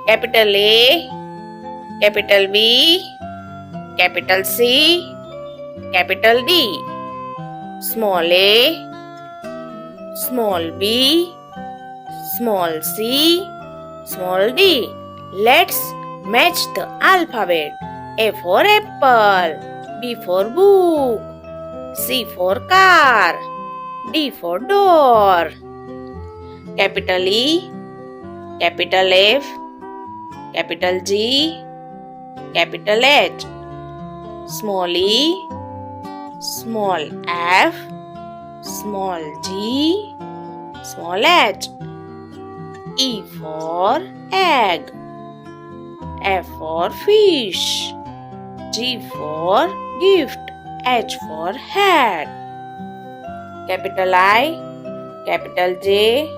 capital A, capital B, capital C, capital D. Small a, small b, small c, small d. Let's match the alphabet. A for apple, B for book, C for car, D for door. Capital E, capital F, capital G, capital H. Small e, small f, small g, small h. E for egg, F for fish, G for gift, H for hat. Capital I, capital J,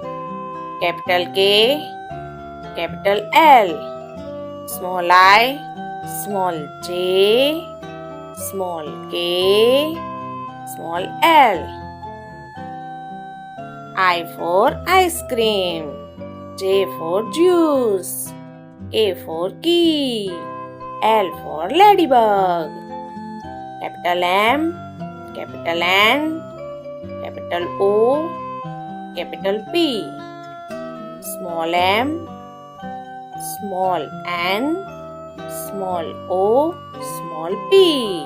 capital K, capital L. Small I, small j, small k, small l. I for ice cream, J for juice, K for key, L for ladybug. Capital M, capital N, capital O, capital P. Small m, small n, small o, small p.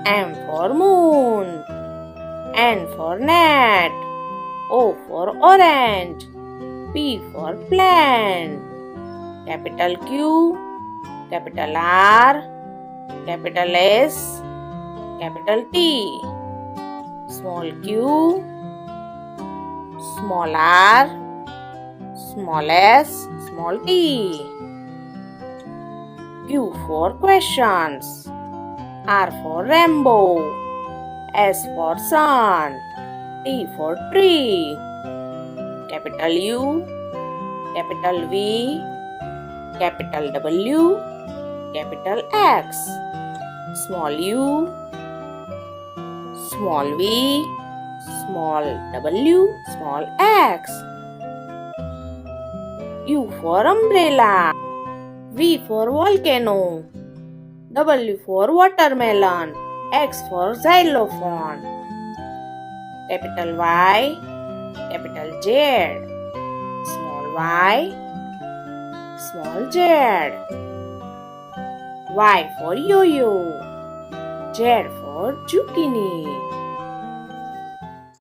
M for moon, N for net, O for orange, P for plant. Capital Q, capital R, capital S, capital T. Small q, small r, small s, small t. Q for questions, R for rainbow, S for sun, T for tree. Capital U, capital V, capital W, capital X. Small u, small v, small w, small x. U for umbrella, V for volcano, W for watermelon, X for xylophone. Capital Y, capital Z, small y, small z. Y for yo-yo, Z for zucchini.